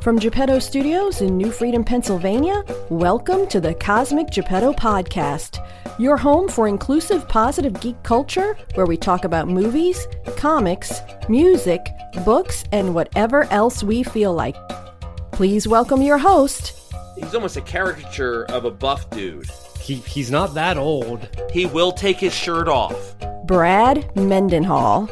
From Geppetto Studios in New Freedom, Pennsylvania, welcome to the Cosmic Geppetto Podcast, your home for inclusive, positive geek culture, where we talk about movies, comics, music, books, and whatever else we feel like. Please welcome your host. He's almost a caricature of a buff dude. He's not that old. He will take his shirt off. Brad Mendenhall.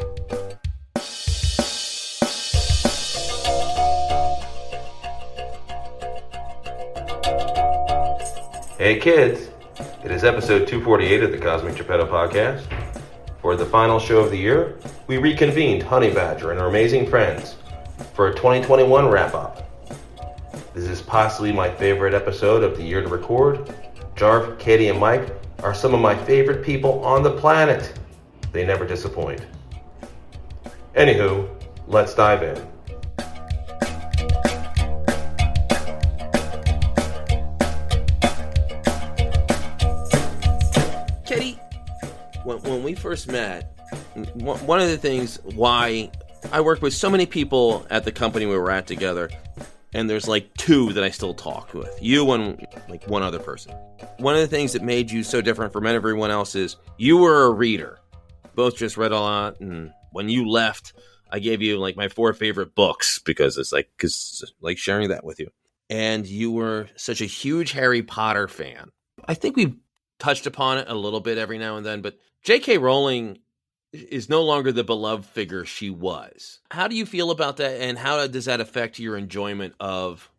Hey kids, it is episode 248 of the Cosmic Geppetto Podcast. For the final show of the year, we reconvened Honey Badger and her amazing friends for a 2021 wrap-up. This is possibly my favorite episode of the year to record. Jarf, Katie, and Mike are some of my favorite people on the planet. They never disappoint. Anywho, let's dive in. When we first met, one of the things why I worked with so many people at the company we were at together, and there's like two that I still talk with, you and like one other person. One of the things that made you so different from everyone else is you were a reader. Both just read a lot, and when you left, I gave you like my 4 favorite books because it's like sharing that with you. And you were such a huge Harry Potter fan. I think we've touched upon it a little bit every now and then, but J.K. Rowling is no longer the beloved figure she was. How do you feel about that, and how does that affect your enjoyment of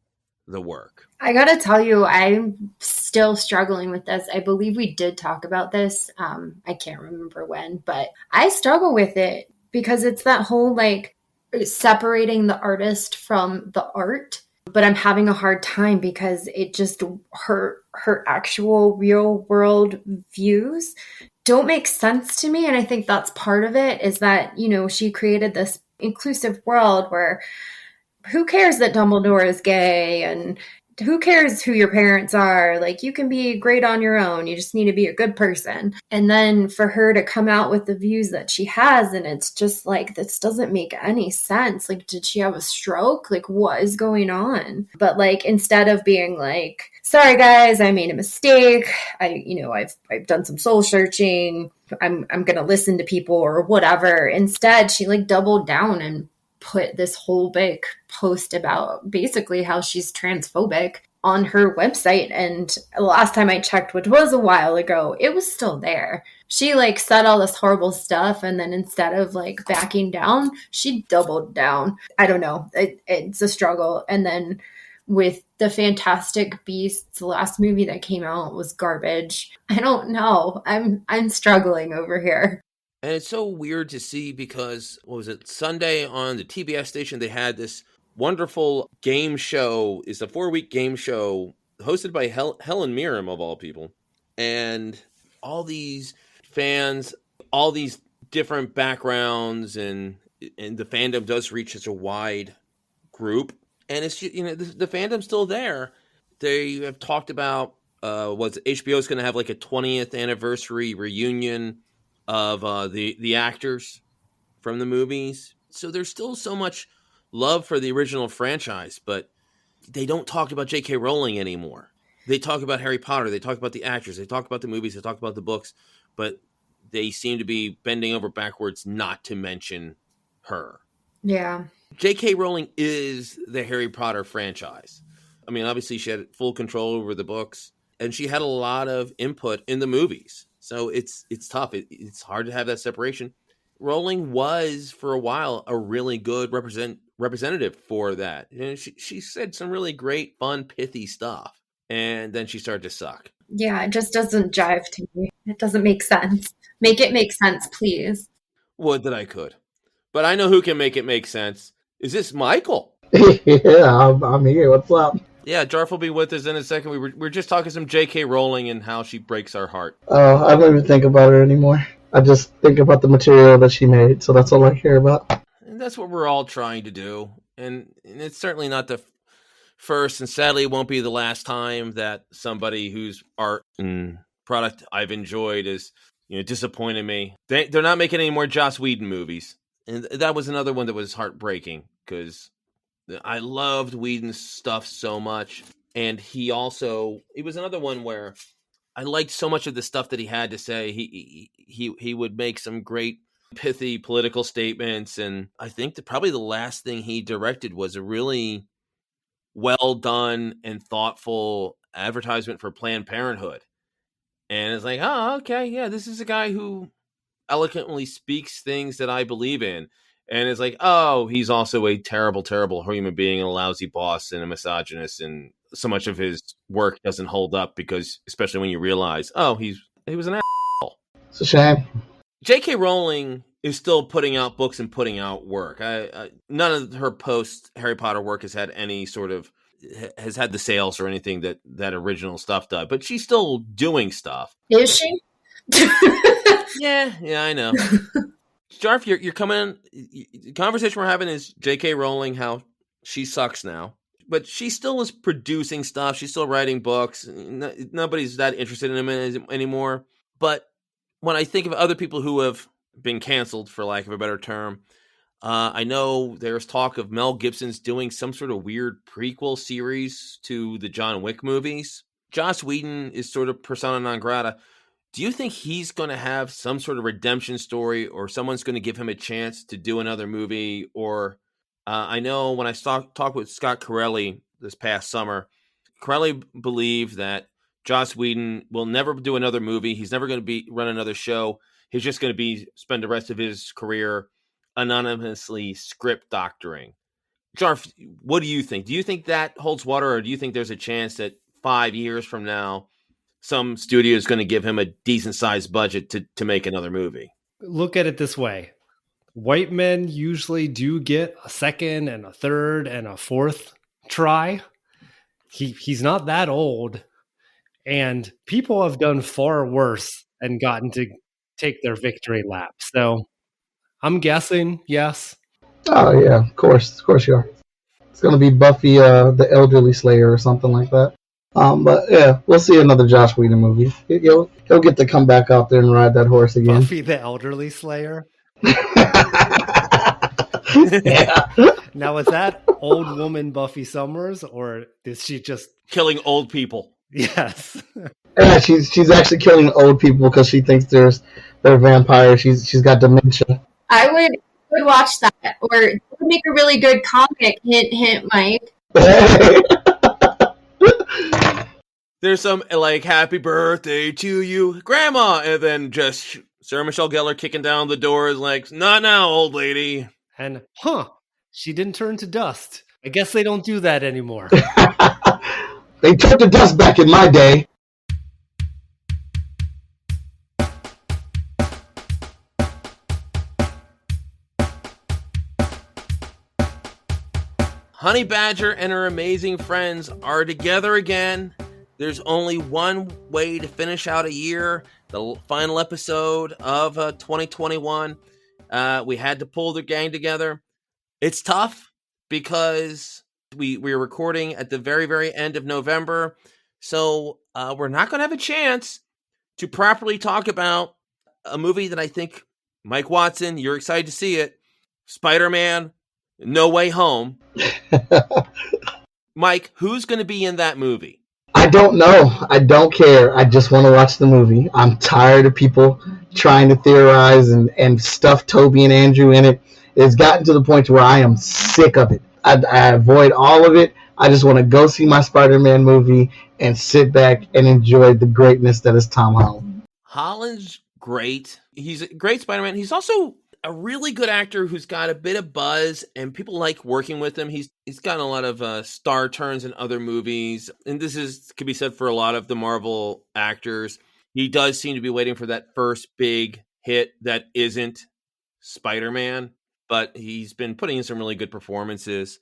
the work? I gotta tell you, I'm still struggling with this. I believe we did talk about this. I can't remember when, but I struggle with it because it's that whole like separating the artist from the art. But I'm having a hard time because it just her actual real world views don't make sense to me. And I think that's part of it, is that, you know, she created this inclusive world where who cares that Dumbledore is gay, and who cares who your parents are? Like, you can be great on your own. You just need to be a good person. And then for her to come out with the views that she has, and it's just like, this doesn't make any sense. Like, did she have a stroke? Like, what is going on? But like, instead of being like, sorry guys, I made a mistake. I've done some soul searching. I'm going to listen to people or whatever. Instead, she like doubled down and put this whole big post about basically how she's transphobic on her website. And the last time I checked, which was a while ago, it was still there. She like said all this horrible stuff, and then instead of like backing down, she doubled down. I don't know. It's a struggle. And then with the Fantastic Beasts, the last movie that came out was garbage. I don't know. I'm struggling over here. And it's so weird to see because, what was it, Sunday on the TBS station, they had this wonderful game show. It's a 4-week game show hosted by Helen Mirren, of all people. And all these fans, all these different backgrounds, and the fandom does reach such a wide group. And it's, you know, the fandom's still there. They have talked about, HBO's going to have like a 20th anniversary reunion of the actors from the movies. So there's still so much love for the original franchise, but they don't talk about J.K. Rowling anymore. They talk about Harry Potter, they talk about the actors, they talk about the movies, they talk about the books, but they seem to be bending over backwards not to mention her. Yeah. J.K. Rowling is the Harry Potter franchise. I mean, obviously she had full control over the books, and she had a lot of input in the movies. So it's tough. It's hard to have that separation. Rowling was, for a while, a really good representative for that. And she said some really great, fun, pithy stuff. And then she started to suck. Yeah, it just doesn't jive to me. It doesn't make sense. Make it make sense, please. Would that I could. But I know who can make it make sense. Is this Michael? Yeah, I'm here. What's up? Yeah, Jarf will be with us in a second. We were just talking some J.K. Rowling and how she breaks our heart. Oh, I don't even think about her anymore. I just think about the material that she made, so that's all I care about. And that's what we're all trying to do. And it's certainly not the first, and sadly it won't be the last time that somebody whose art and product I've enjoyed is, you know, disappointed me. They're not making any more Joss Whedon movies. And that was another one that was heartbreaking because I loved Whedon's stuff so much. And he was another one where I liked so much of the stuff that he had to say. He would make some great pithy political statements. And I think that probably the last thing he directed was a really well done and thoughtful advertisement for Planned Parenthood. And it's like, oh, okay, yeah, this is a guy who eloquently speaks things that I believe in. And it's like, oh, he's also a terrible, terrible human being, and a lousy boss and a misogynist. And so much of his work doesn't hold up because, especially when you realize, oh, he was an asshole. It's a shame. J.K. Rowling is still putting out books and putting out work. None of her post Harry Potter work has had any sort of has had the sales or anything that original stuff does, but she's still doing stuff. Is she? Yeah, I know. Jarf, you're coming in. The conversation we're having is J.K. Rowling, how she sucks now, but she still is producing stuff. She's still writing books. Nobody's that interested in him anymore. But when I think of other people who have been canceled, for lack of a better term, I know there's talk of Mel Gibson's doing some sort of weird prequel series to the John Wick movies. Joss Whedon is sort of persona non grata. Do you think he's going to have some sort of redemption story, or someone's going to give him a chance to do another movie? Or I know when I talked with Scott Corelli this past summer, Corelli believed that Joss Whedon will never do another movie. He's never going to run another show. He's just going to spend the rest of his career anonymously script doctoring. Jarf, what do you think? Do you think that holds water, or do you think there's a chance that 5 years from now, some studio is going to give him a decent sized budget to make another movie? Look at it this way. White men usually do get a second and a third and a fourth try. He's not that old, and people have done far worse and gotten to take their victory lap. So I'm guessing, yes. Oh yeah, of course you are. It's gonna be Buffy, the Elderly Slayer, or something like that. But yeah, we'll see another Joss Whedon movie. He'll get to come back out there and ride that horse again. Buffy the Elderly Slayer. Yeah. Now, is that old woman Buffy Summers, or is she just killing old people? Yes. Yeah, she's actually killing old people because she thinks they're vampires. She's got dementia. I would watch that, or it would make a really good comic. Hint, hint, Mike. There's some like "Happy Birthday to you, Grandma," and then just Sarah Michelle Gellar kicking down the door is like, "Not now, old lady." And she didn't turn to dust. I guess they don't do that anymore. They turned to dust back in my day. Honey Badger and her amazing friends are together again. There's only one way to finish out a year, the final episode of 2021. We had to pull the gang together. It's tough because we're recording at the very, very end of November. So we're not going to have a chance to properly talk about a movie that I think, Mike Watson, you're excited to see it, Spider-Man No Way Home. Mike, who's going to be in that movie? I don't know. I don't care. I just want to watch the movie. I'm tired of people trying to theorize and stuff Toby and Andrew in it. It's gotten to the point where I am sick of it. I avoid all of it. I just want to go see my Spider-Man movie and sit back and enjoy the greatness that is Tom Holland. Holland's great. He's a great Spider-Man. He's also a really good actor who's got a bit of buzz, and people like working with him. He's gotten a lot of star turns in other movies, and this could be said for a lot of the Marvel actors. He does seem to be waiting for that first big hit that isn't Spider-Man, but he's been putting in some really good performances.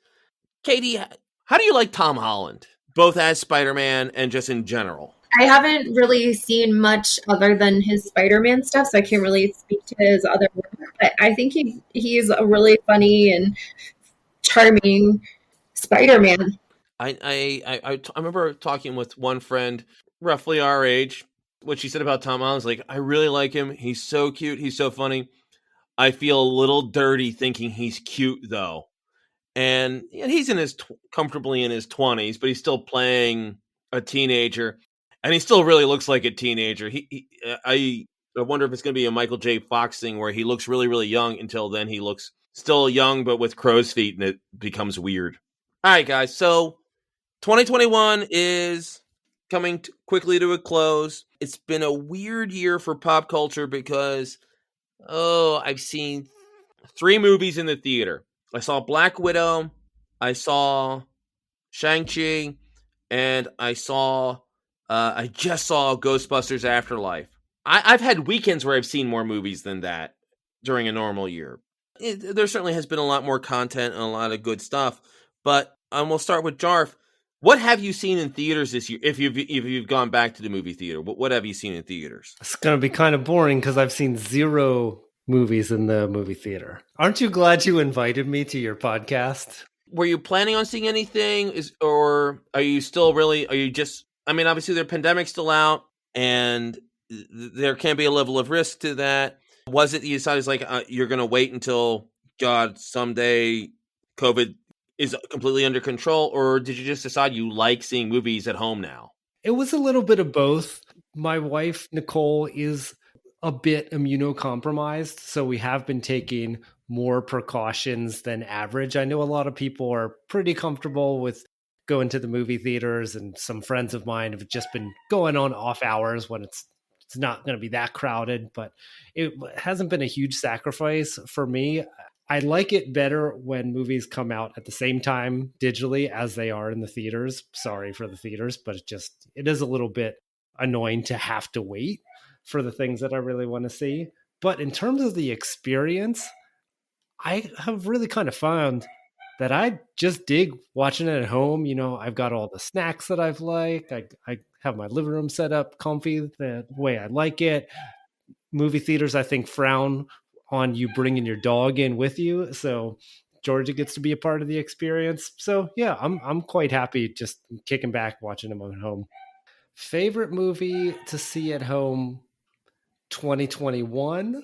Katie, how do you like Tom Holland, both as Spider-Man and just in general? I haven't really seen much other than his Spider-Man stuff, so I can't really speak to his other work. But I think he's a really funny and charming Spider-Man. I remember talking with one friend, roughly our age. What she said about Tom Holland is like, I really like him. He's so cute. He's so funny. I feel a little dirty thinking he's cute, though. and he's comfortably in his 20s, but he's still playing a teenager, and he still really looks like a teenager. I wonder if it's going to be a Michael J. Fox thing where he looks really, really young until then he looks still young, but with crow's feet, and it becomes weird. All right, guys. So 2021 is coming quickly to a close. It's been a weird year for pop culture because, I've seen 3 movies in the theater. I saw Black Widow, I saw Shang-Chi, and I just saw Ghostbusters Afterlife. I've had weekends where I've seen more movies than that during a normal year. There certainly has been a lot more content and a lot of good stuff, but we'll start with Jarf. What have you seen in theaters this year? If you've gone back to the movie theater, what have you seen in theaters? It's going to be kind of boring because I've seen 0 movies in the movie theater. Aren't you glad you invited me to your podcast? Were you planning on seeing anything? Or are you still obviously the pandemic's still out and there can be a level of risk to that. Was it you decided you're going to wait until someday COVID is completely under control, or did you just decide you like seeing movies at home now? It was a little bit of both. My wife, Nicole, is a bit immunocompromised, so we have been taking more precautions than average. I know a lot of people are pretty comfortable with going to the movie theaters, and some friends of mine have just been going on off hours when it's not going to be that crowded, but it hasn't been a huge sacrifice for me. I like it better when movies come out at the same time digitally as they are in the theaters. Sorry for the theaters, but it is a little bit annoying to have to wait for the things that I really want to see. But in terms of the experience, I have really kind of found that I just dig watching it at home. I've got all the snacks that I've liked. I have my living room set up comfy the way I like it. Movie theaters, I think, frown on you bringing your dog in with you. So Georgia gets to be a part of the experience. So yeah, I'm quite happy just kicking back, watching them at home. Favorite movie to see at home, 2021?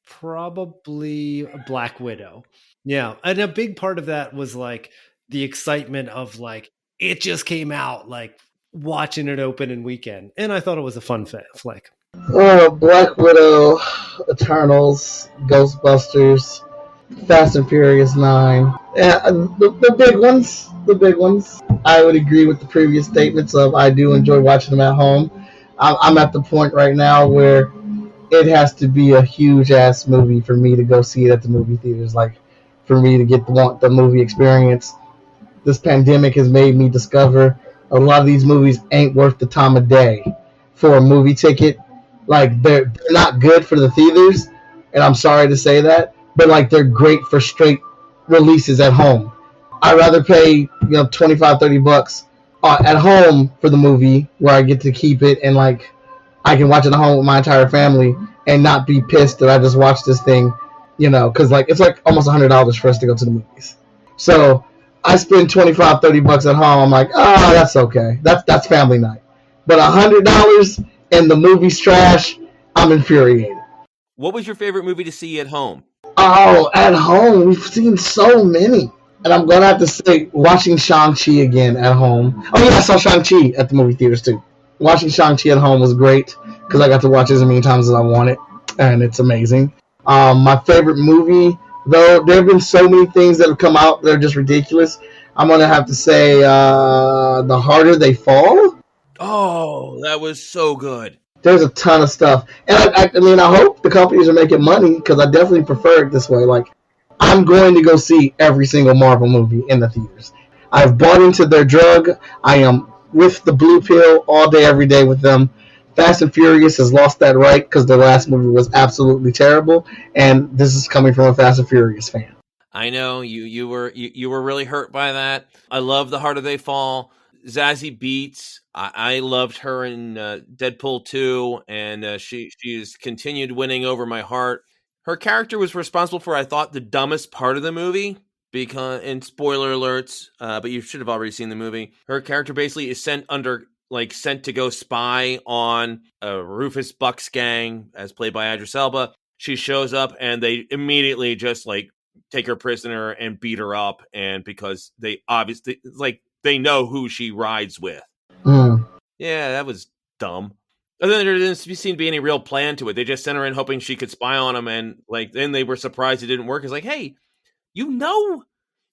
Probably Black Widow. Yeah. And a big part of that was the excitement of it just came out, watching it open in weekend. And I thought it was a fun flick. Black Widow, Eternals, Ghostbusters, Fast and Furious 9. Yeah, the big ones. I would agree with the previous statements of I do enjoy watching them at home. I'm at the point right now where it has to be a huge ass movie for me to go see it at the movie theaters. For me to get the movie experience. This pandemic has made me discover a lot of these movies ain't worth the time of day for a movie ticket. They're not good for the theaters, and I'm sorry to say that, but they're great for straight releases at home. I'd rather pay $25-$30 at home for the movie where I get to keep it and I can watch it at home with my entire family and not be pissed that I just watched this thing, because it's almost $100 for us to go to the movies. So I spend $25-$30 at home. I'm that's okay. That's family night. But $100 and the movie's trash, I'm infuriated. What was your favorite movie to see at home? Oh, at home, we've seen so many. And I'm going to have to say, watching Shang-Chi again at home. Oh, yeah, I saw Shang-Chi at the movie theaters, too. Watching Shang-Chi at home was great, because I got to watch it as many times as I wanted, and it's amazing. My favorite movie, though, there have been so many things that have come out that are just ridiculous. I'm going to have to say The Harder They Fall. Oh, that was so good. There's a ton of stuff. And I hope the companies are making money, because I definitely prefer it this way. I'm going to go see every single Marvel movie in the theaters. I've bought into their drug. I am with the blue pill all day, every day with them. Fast and Furious has lost that right because their last movie was absolutely terrible. And this is coming from a Fast and Furious fan. I know you were really hurt by that. I love The Harder They Fall. Zazie Beetz, I loved her in Deadpool 2, and she's continued winning over my heart. Her character was responsible for, I thought, the dumbest part of the movie, because, and spoiler alerts, but you should have already seen the movie. Her character basically is sent to go spy on Rufus Buck's gang, as played by Idris Elba. She shows up, and they immediately just take her prisoner and beat her up, and because they obviously they know who she rides with. Yeah, that was dumb. And then there didn't seem to be any real plan to it. They just sent her in hoping she could spy on him, and then they were surprised it didn't work. It's like, hey, you know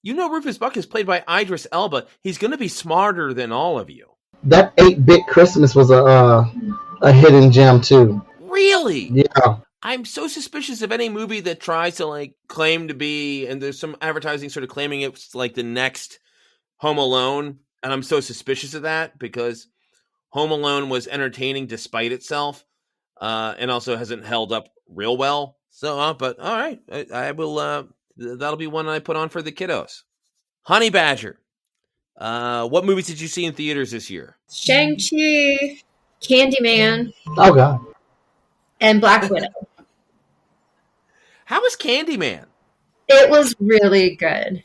Rufus Buck is played by Idris Elba. He's going to be smarter than all of you. That 8-Bit Christmas was a hidden gem too. Really? Yeah. I'm so suspicious of any movie that tries to claim to be, and there's some advertising sort of claiming it's like the next Home Alone, and I'm so suspicious of that because Home Alone was entertaining despite itself, and also hasn't held up real well. So, but all right, I will. That'll be one I put on for the kiddos. Honey Badger. What movies did you see in theaters this year? Shang-Chi, Candyman. Oh God. And Black Widow. How was Candyman? It was really good.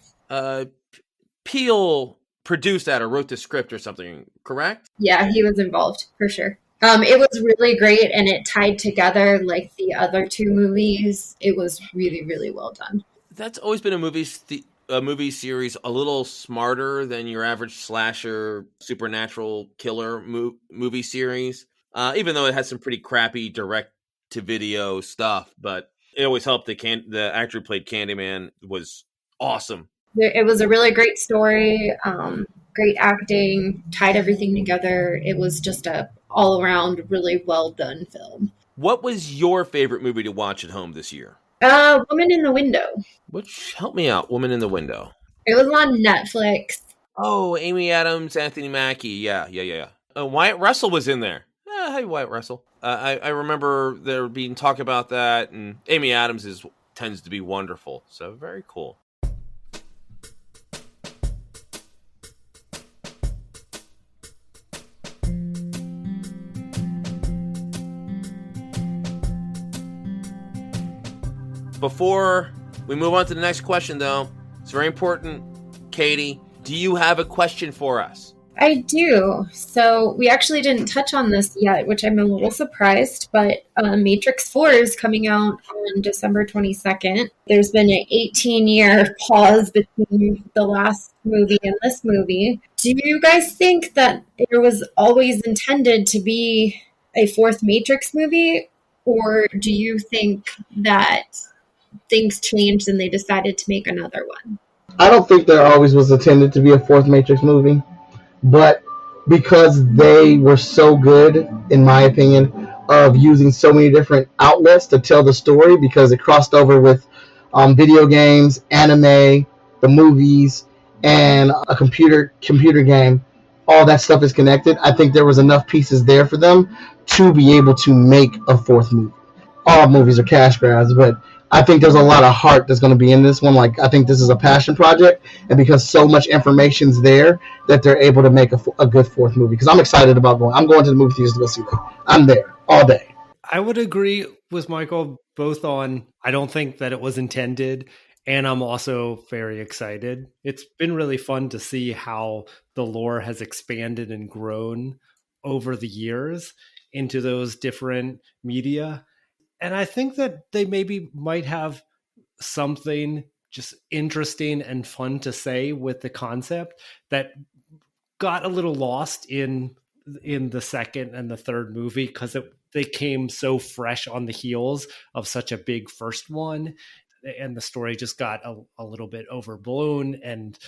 Peele produced that or wrote the script or something, correct? Yeah, he was involved for sure. It was really great, and it tied together like the other two movies. It was really, really well done. That's always been a movie series a little smarter than your average slasher supernatural killer movie series. Even though it had some pretty crappy direct-to-video stuff, but it always helped. The actor who played Candyman was awesome. It was a really great story, great acting, tied everything together. It was just a all-around really well-done film. What was your favorite movie to watch at home this year? Woman in the Window. Help me out, Woman in the Window. It was on Netflix. Oh, Amy Adams, Anthony Mackie. Yeah. Wyatt Russell was in there. Hey, Wyatt Russell. I remember there being talk about that, and Amy Adams tends to be wonderful. So very cool. Before we move on to the next question, though, it's very important. Katie, do you have a question for us? I do. So we actually didn't touch on this yet, which I'm a little surprised, but Matrix 4 is coming out on December 22nd. There's been an 18-year pause between the last movie and this movie. Do you guys think that there was always intended to be a fourth Matrix movie, or do you think that things changed and they decided to make another one? I don't think there always was intended to be a fourth Matrix movie, but because they were so good, in my opinion, of using so many different outlets to tell the story, because it crossed over with video games, anime, the movies, and a computer game, all that stuff is connected. I think there was enough pieces there for them to be able to make a fourth movie. All movies are cash grabs, but I think there's a lot of heart that's going to be in this one. I think this is a passion project, and because so much information's there, that they're able to make a good fourth movie. Because I'm excited about I'm going to the movie theaters to go see that. I'm there all day. I would agree with Michael both on I don't think that it was intended, and I'm also very excited. It's been really fun to see how the lore has expanded and grown over the years into those different media. And I think that they maybe might have something just interesting and fun to say with the concept that got a little lost in the second and the third movie because they came so fresh on the heels of such a big first one. And the story just got a little bit overblown, and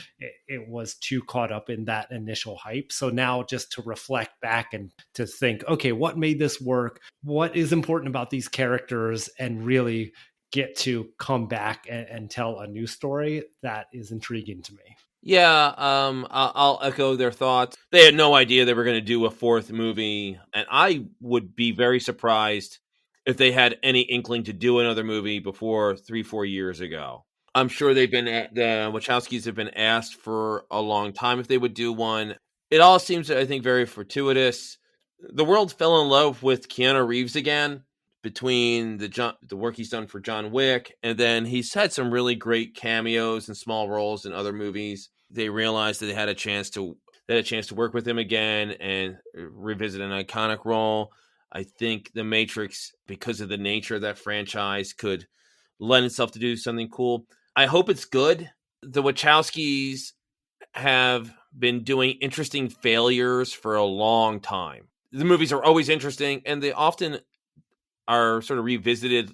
it was too caught up in that initial hype. So now just to reflect back and to think, okay, what made this work? What is important about these characters? And really get to come back and tell a new story, that is intriguing to me. Yeah, I'll echo their thoughts. They had no idea they were going to do a fourth movie, and I would be very surprised if they had any inkling to do another movie before 3-4 years ago. I'm sure the Wachowskis have been asked for a long time if they would do one. It all seems, I think, very fortuitous. The world fell in love with Keanu Reeves again between the work he's done for John Wick, and then he's had some really great cameos and small roles in other movies. They realized that they had a chance to work with him again and revisit an iconic role. I think The Matrix, because of the nature of that franchise, could lend itself to do something cool. I hope it's good. The Wachowskis have been doing interesting failures for a long time. The movies are always interesting, and they often are sort of revisited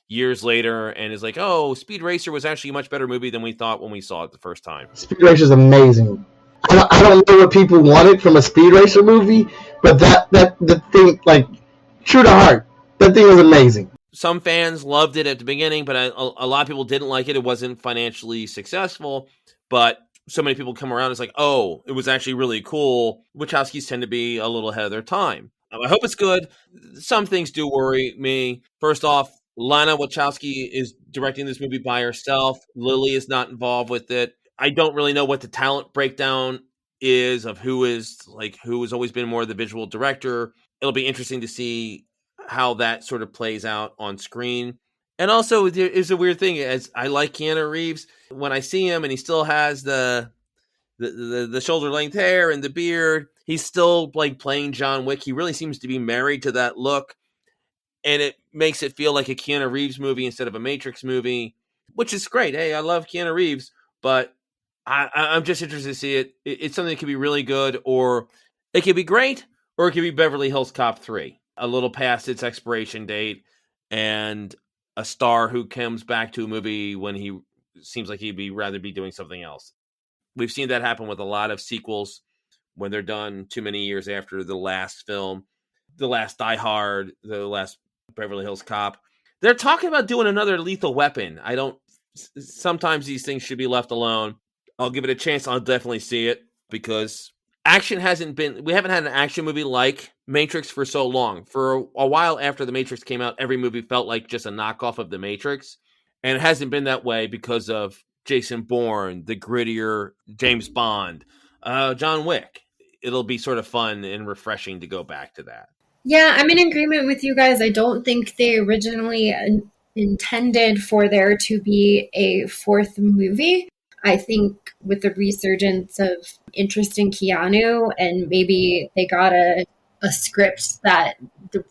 years later and is like, oh, Speed Racer was actually a much better movie than we thought when we saw it the first time. Speed Racer is amazing. I don't know what people wanted from a Speed Racer movie, but the thing, like, true to heart, that thing was amazing. Some fans loved it at the beginning, but a lot of people didn't like it. It wasn't financially successful, but so many people come around. It's like, oh, it was actually really cool. Wachowskis tend to be a little ahead of their time. I hope it's good. Some things do worry me. First off, Lana Wachowski is directing this movie by herself. Lily is not involved with it. I don't really know what the talent breakdown is of who has always been more the visual director. It'll be interesting to see how that sort of plays out on screen. And also, there is a weird thing, as I like Keanu Reeves. When I see him and he still has the shoulder length hair and the beard, he's still like playing John Wick. He really seems to be married to that look. And it makes it feel like a Keanu Reeves movie instead of a Matrix movie, which is great. Hey, I love Keanu Reeves, but I'm just interested to see it. It's something that could be really good, or it could be great, or it could be Beverly Hills Cop 3, a little past its expiration date, and a star who comes back to a movie when he seems like he'd rather be doing something else. We've seen that happen with a lot of sequels when they're done too many years after the last film, the last Die Hard, the last Beverly Hills Cop. They're talking about doing another Lethal Weapon. Sometimes these things should be left alone. I'll give it a chance. I'll definitely see it because we haven't had an action movie like Matrix for so long. For a while after the Matrix came out, every movie felt like just a knockoff of the Matrix. And it hasn't been that way because of Jason Bourne, the grittier James Bond, John Wick. It'll be sort of fun and refreshing to go back to that. Yeah, I'm in agreement with you guys. I don't think they originally intended for there to be a fourth movie. I think with the resurgence of interest in Keanu, and maybe they got a script that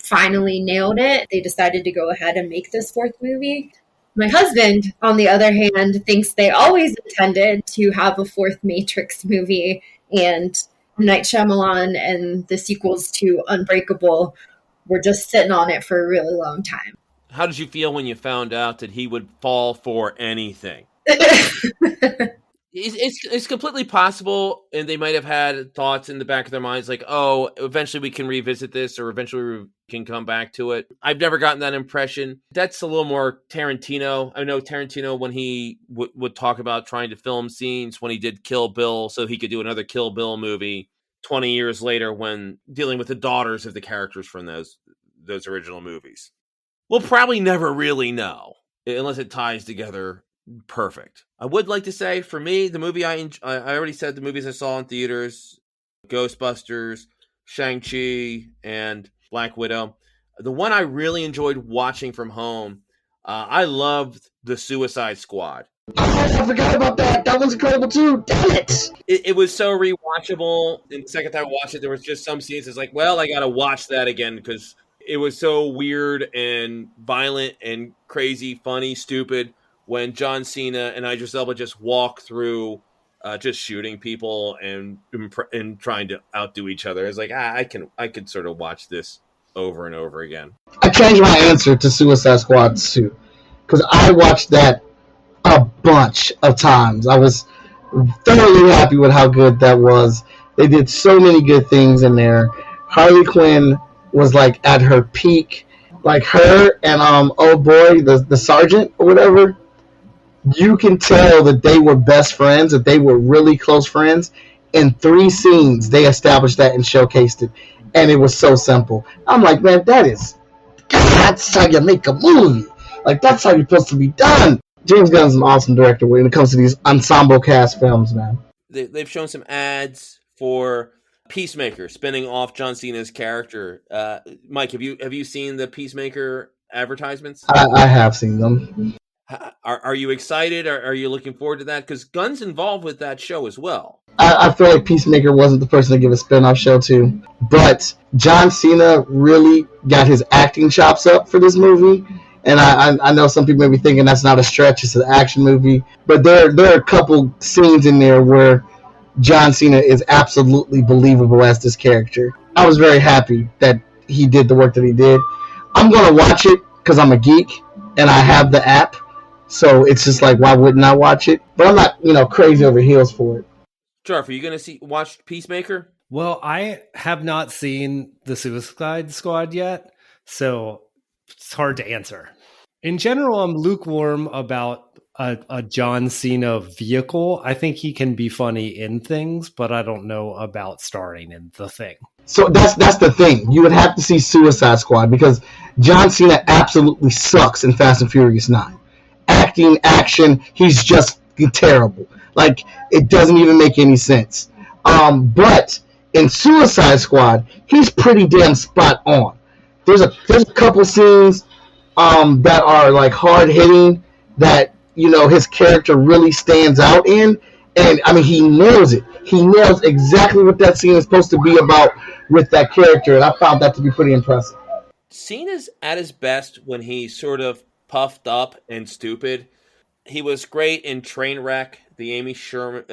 finally nailed it, they decided to go ahead and make this fourth movie. My husband, on the other hand, thinks they always intended to have a fourth Matrix movie, and Night Shyamalan and the sequels to Unbreakable were just sitting on it for a really long time. How did you feel when you found out that he would fall for anything? It's completely possible, and they might have had thoughts in the back of their minds like, oh, eventually we can revisit this, or eventually we can come back to it. I've never gotten that impression. That's a little more Tarantino. I know Tarantino, when he would talk about trying to film scenes when he did Kill Bill so he could do another Kill Bill movie 20 years later when dealing with the daughters of the characters from those original movies. We'll probably never really know unless it ties together perfect. I would like to say, for me, the movie I already said the movies I saw in theaters, Ghostbusters, Shang-Chi, and Black Widow. The one I really enjoyed watching from home, I loved The Suicide Squad. Oh, I forgot about that. That was incredible too. Damn it! It was so rewatchable. And the second time I watched it, there was just some scenes. It's like, well, I got to watch that again because it was so weird and violent and crazy, funny, stupid. When John Cena and Idris Elba just walk through just shooting people and trying to outdo each other. It's like, I could sort of watch this over and over again. I changed my answer to Suicide Squad 2 because I watched that a bunch of times. I was thoroughly happy with how good that was. They did so many good things in there. Harley Quinn was like at her peak. Like her and oh boy, the sergeant or whatever. You can tell that they were best friends, that they were really close friends. In 3 scenes, they established that and showcased it. And it was so simple. I'm like, man, that's how you make a movie. Like, that's how you're supposed to be done. James Gunn's an awesome director when it comes to these ensemble cast films, man. They've shown some ads for Peacemaker, spinning off John Cena's character. Mike, have you seen the Peacemaker advertisements? I have seen them. Are you excited? Are you looking forward to that? Because Gunn's involved with that show as well. I feel like Peacemaker wasn't the person to give a spin-off show to, but John Cena really got his acting chops up for this movie, And I know some people may be thinking that's not a stretch; it's an action movie. But there are a couple scenes in there where John Cena is absolutely believable as this character. I was very happy that he did the work that he did. I'm gonna watch it because I'm a geek and I have the app, so it's just like, why wouldn't I watch it? But I'm not, crazy over heels for it. Jarf, are you going to watch Peacemaker? Well, I have not seen the Suicide Squad yet, so it's hard to answer. In general, I'm lukewarm about a John Cena vehicle. I think he can be funny in things, but I don't know about starring in The Thing. So that's the thing. You would have to see Suicide Squad because John Cena absolutely sucks in Fast and Furious 9. Acting, action, he's just terrible. Like, it doesn't even make any sense. But in Suicide Squad, he's pretty damn spot on. There's a couple scenes that are like hard hitting that his character really stands out in, and I mean he nails it. He nails exactly what that scene is supposed to be about with that character, and I found that to be pretty impressive. Cena's at his best when he's sort of puffed up and stupid. He was great in Trainwreck, the Amy Schumer,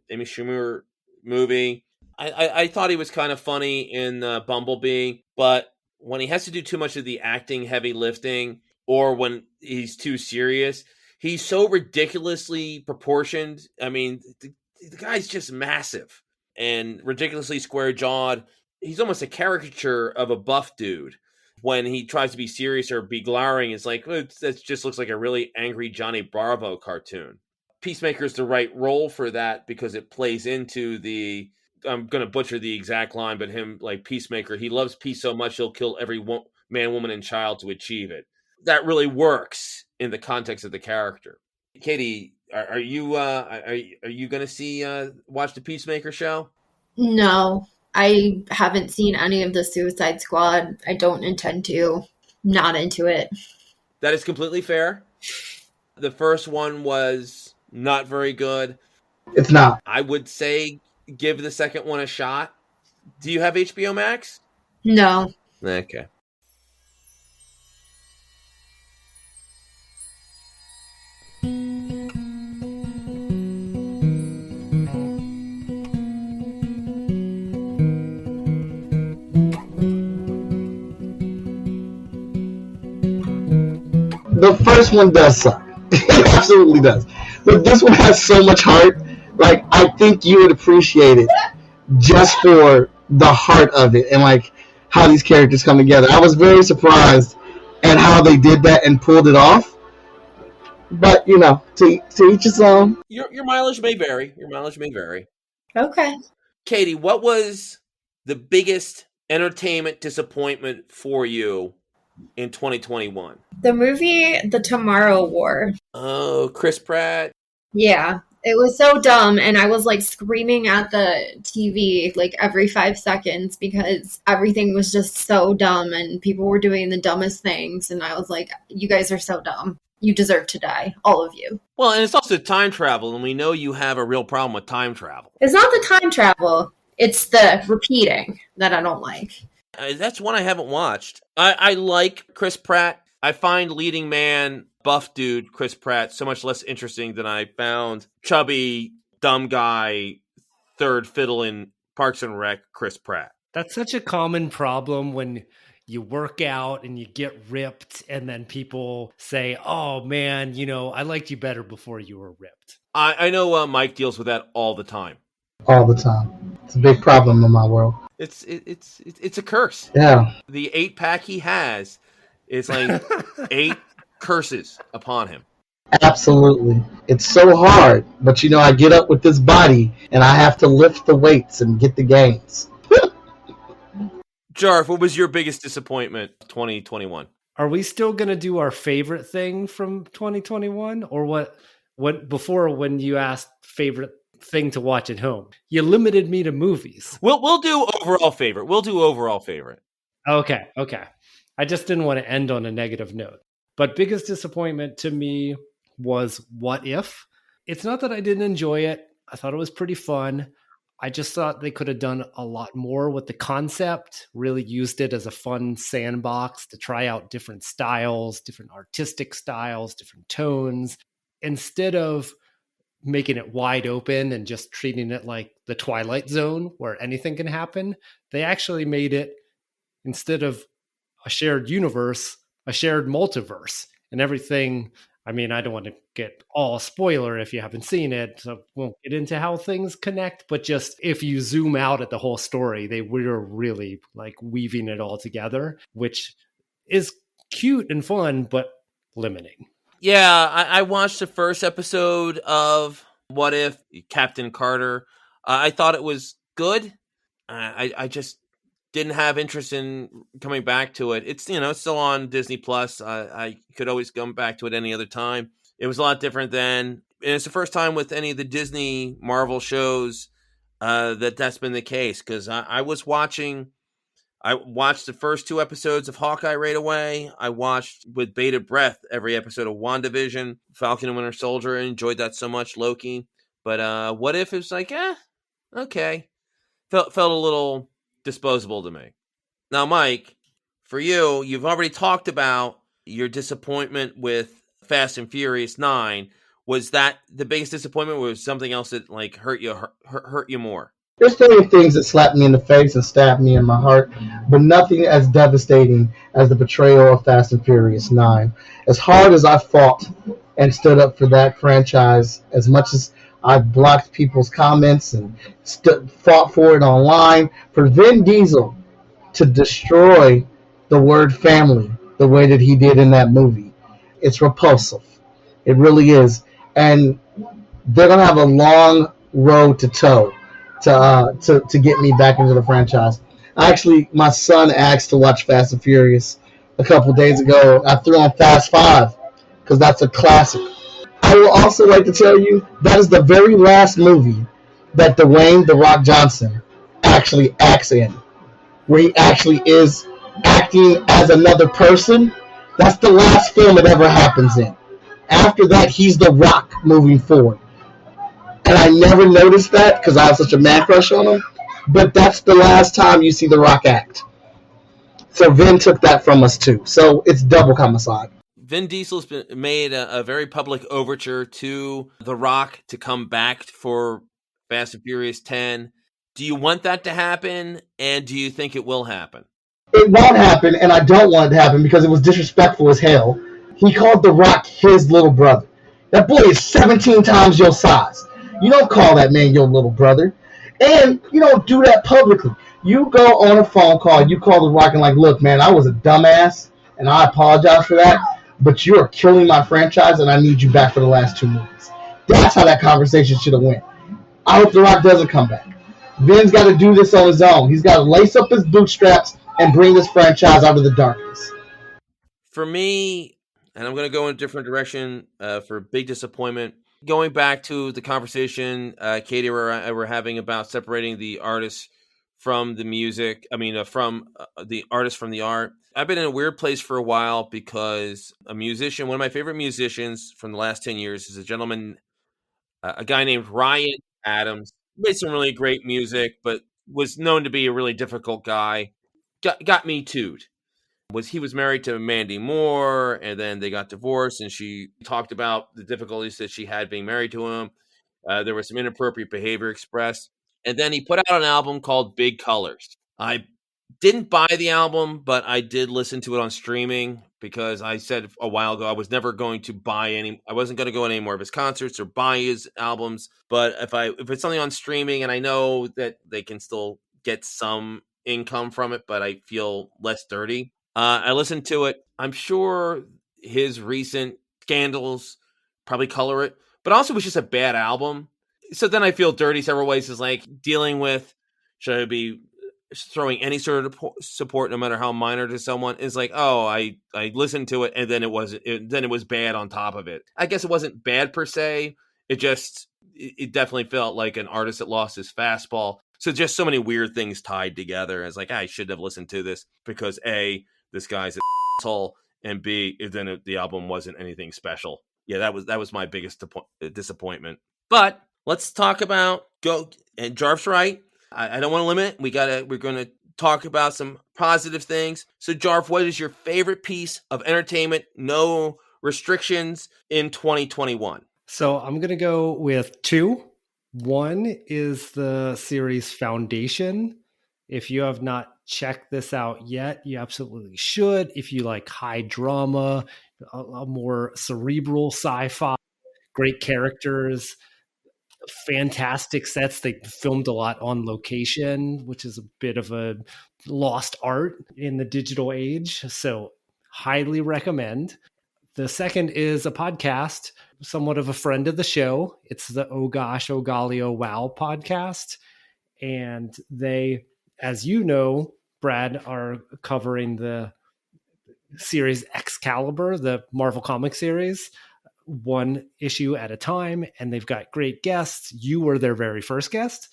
Amy Schumer movie. I thought he was kind of funny in Bumblebee, but when he has to do too much of the acting, heavy lifting, or when he's too serious, he's so ridiculously proportioned. I mean, the guy's just massive and ridiculously square-jawed. He's almost a caricature of a buff dude. When he tries to be serious or be glowering, it's like, that just looks like a really angry Johnny Bravo cartoon. Peacemaker's the right role for that because it plays into the, I'm going to butcher the exact line, but him, like Peacemaker, he loves peace so much he'll kill every man, woman, and child to achieve it. That really works in the context of the character. Katie, are you going to watch the Peacemaker show? No, I haven't seen any of the Suicide Squad. I don't intend to. Not into it. That is completely fair. The first one was not very good. It's not. I would say give the second one a shot. Do you have HBO Max? No. Okay. The first one does suck. It absolutely does. But this one has so much heart. Like, I think you would appreciate it just for the heart of it and like how these characters come together. I was very surprised at how they did that and pulled it off. But to each his own. Your mileage may vary. Okay. Katie, what was the biggest entertainment disappointment for you in 2021? The movie The Tomorrow War. Oh, Chris Pratt. Yeah. It was so dumb, and I was like screaming at the TV like every 5 seconds because everything was just so dumb and people were doing the dumbest things, and I was like, you guys are so dumb. You deserve to die, all of you. Well, and it's also time travel, and we know you have a real problem with time travel. It's not the time travel, it's the repeating that I don't like. That's one I haven't watched. I like Chris Pratt. I find leading man, buff dude Chris Pratt so much less interesting than I found chubby, dumb guy, third fiddle in Parks and Rec Chris Pratt. That's such a common problem when you work out and you get ripped and then people say, oh man, I liked you better before you were ripped. I know Mike deals with that all the time. All the time. It's a big problem in my world. It's a curse. Yeah. The 8-pack he has is like 8 curses upon him. Absolutely. It's so hard, but I get up with this body and I have to lift the weights and get the gains. Jarf, what was your biggest disappointment 2021? Are we still going to do our favorite thing from 2021 or what before when you asked favorite thing to watch at home? You limited me to movies. We'll do overall favorite. Okay. I just didn't want to end on a negative note. But biggest disappointment to me was What If? It's not that I didn't enjoy it. I thought it was pretty fun. I just thought they could have done a lot more with the concept, really used it as a fun sandbox to try out different styles, different artistic styles, different tones, instead of making it wide open and just treating it like the Twilight Zone where anything can happen. They actually made it, instead of a shared universe, a shared multiverse, and everything. I mean, I don't want to get all spoiler if you haven't seen it, so won't get into how things connect, but just if you zoom out at the whole story, they were really like weaving it all together, which is cute and fun, but limiting. Yeah, I watched the first episode of What If, Captain Carter. I thought it was good. I just didn't have interest in coming back to it. It's, it's still on Disney Plus. I could always come back to it any other time. It was a lot different then. And it's the first time with any of the Disney Marvel shows that's been the case. Because I watched the first 2 episodes of Hawkeye right away. I watched with bated breath every episode of WandaVision, Falcon and Winter Soldier. I enjoyed that so much, Loki. But What If is like, okay. Felt a little disposable to me. Now, Mike, for you, you've already talked about your disappointment with Fast and Furious 9. Was that the biggest disappointment, or was something else that like hurt you more? There's plenty of things that slapped me in the face and stabbed me in my heart, but nothing as devastating as the betrayal of Fast and Furious 9. As hard as I fought and stood up for that franchise, as much as I blocked people's comments and fought for it online, for Vin Diesel to destroy the word family the way that he did in that movie, it's repulsive. It really is. And they're going to have a long road to toe to get me back into the franchise. Actually, my son asked to watch Fast and Furious a couple days ago. I threw on Fast 5 because that's a classic. I will also like to tell you that is the very last movie that Dwayne "The Rock" Johnson actually acts in, where he actually is acting as another person. That's the last film it ever happens in. After that, he's The Rock moving forward. And I never noticed that because I have such a man crush on him. But that's the last time you see The Rock act. So Vin took that from us too. So it's double homicide. Vin Diesel's made a very public overture to The Rock to come back for Fast and Furious 10. Do you want that to happen, and do you think it will happen? It won't happen, and I don't want it to happen because it was disrespectful as hell. He called The Rock his little brother. That boy is 17 times your size. You don't call that man your little brother. And you don't do that publicly. You go on a phone call, you call The Rock and like, look, man, I was a dumbass, and I apologize for that, but you are killing my franchise, and I need you back for the last 2 movies. That's how that conversation should have went. I hope The Rock doesn't come back. Vin's got to do this on his own. He's got to lace up his bootstraps and bring this franchise out of the darkness. For me, and I'm going to go in a different direction for a big disappointment, going back to the conversation Katie we're having about separating the artists from the music, from the artist from the art. I've been in a weird place for a while because one of my favorite musicians from the last 10 years is a guy named Ryan Adams. Made some really great music, but was known to be a really difficult guy. Got me too'd. He was married to Mandy Moore, and then they got divorced, and she talked about the difficulties that she had being married to him. There was some inappropriate behavior expressed. And then he put out an album called Big Colors. I didn't buy the album, but I did listen to it on streaming because I said a while ago I was never going to I wasn't going to go to any more of his concerts or buy his albums. But if it's something on streaming, and I know that they can still get some income from it, but I feel less dirty. I listened to it. I'm sure his recent scandals probably color it, but also it was just a bad album. So then I feel dirty several ways, is like dealing with, should I be throwing any sort of support, no matter how minor, to someone, is like, oh, I listened to it and then it was bad on top of it. I guess it wasn't bad per se. It definitely felt like an artist that lost his fastball. So just so many weird things tied together. It's like, I should have listened to this because A, this guy's an asshole, and B, then the album wasn't anything special. Yeah, that was my biggest disappointment. But let's talk about and Jarf's right. I don't want to limit it. We're going to talk about some positive things. So Jarf, what is your favorite piece of entertainment? No restrictions in 2021. So I'm going to go with two. One is the series Foundation. If you have not checked this out yet, you absolutely should. If you like high drama, a more cerebral sci-fi, great characters, fantastic sets. They filmed a lot on location, which is a bit of a lost art in the digital age. So highly recommend. The second is a podcast, somewhat of a friend of the show. It's the Oh Gosh, Oh Golly, Oh Wow podcast. And they, as you know, Brad, are covering the series Excalibur, the Marvel comic series, one issue at a time. And they've got great guests. You were their very first guest.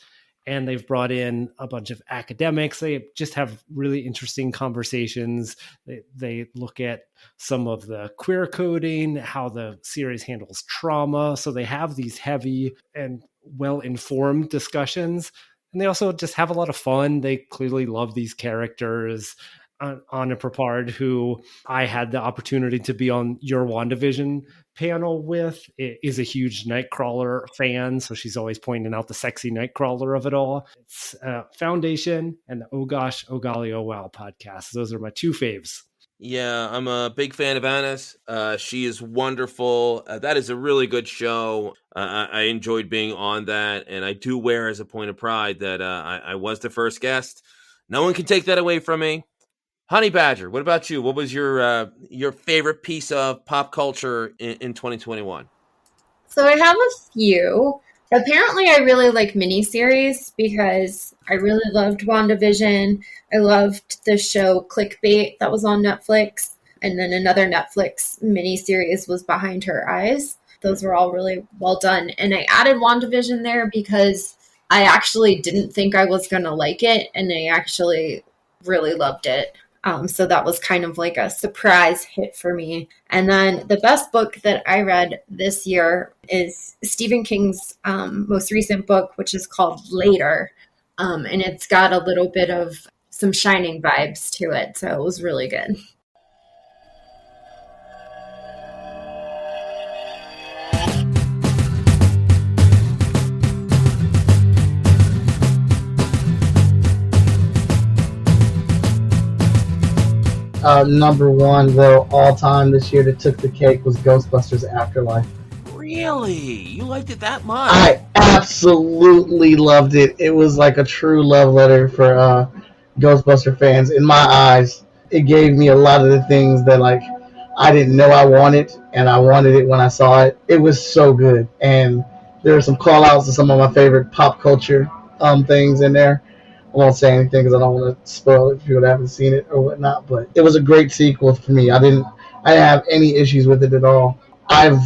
And they've brought in a bunch of academics. They just have really interesting conversations. They look at some of the queer coding, how the series handles trauma. So they have these heavy and well-informed discussions. And they also just have a lot of fun. They clearly love these characters. Anna Prepard, who I had the opportunity to be on your WandaVision panel with, is a huge Nightcrawler fan, so she's always pointing out the sexy Nightcrawler of it all. It's Foundation and the Oh Gosh, Oh Golly, Oh Wow podcast. Those are my two faves. Yeah, I'm a big fan of Anna's. She is wonderful. That is a really good show. I enjoyed being on that, and I do wear as a point of pride that I was the first guest. No one can take that away from me. Honey Badger, what about you? What was your favorite piece of pop culture in 2021? So I have a few. Apparently, I really like miniseries because I really loved WandaVision. I loved the show Clickbait that was on Netflix. And then another Netflix miniseries was Behind Her Eyes. Those were all really well done. And I added WandaVision there because I actually didn't think I was going to like it. And I actually really loved it. So that was kind of like a surprise hit for me. And then the best book that I read this year is Stephen King's most recent book, which is called Later. And it's got a little bit of some Shining vibes to it. So it was really good. Number one, though, all time this year that took the cake was Ghostbusters Afterlife. Really? You liked it that much? I absolutely loved it. It was like a true love letter for Ghostbuster fans. In my eyes, it gave me a lot of the things that like I didn't know I wanted, and I wanted it when I saw it. It was so good, and there are some call outs to some of my favorite pop culture things in there. I won't say anything because I don't want to spoil it if people haven't seen it or whatnot. But it was a great sequel for me. I didn't have any issues with it at all. I've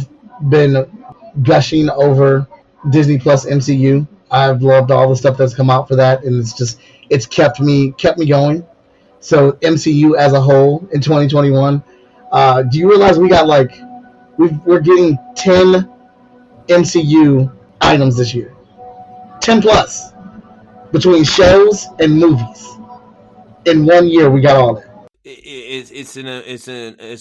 been gushing over Disney Plus MCU. I've loved all the stuff that's come out for that, and it's kept me going. So MCU as a whole in 2021. Do you realize we got we're getting 10 MCU items this year? 10 plus. Between shows and movies, in 1 year we got all that. It's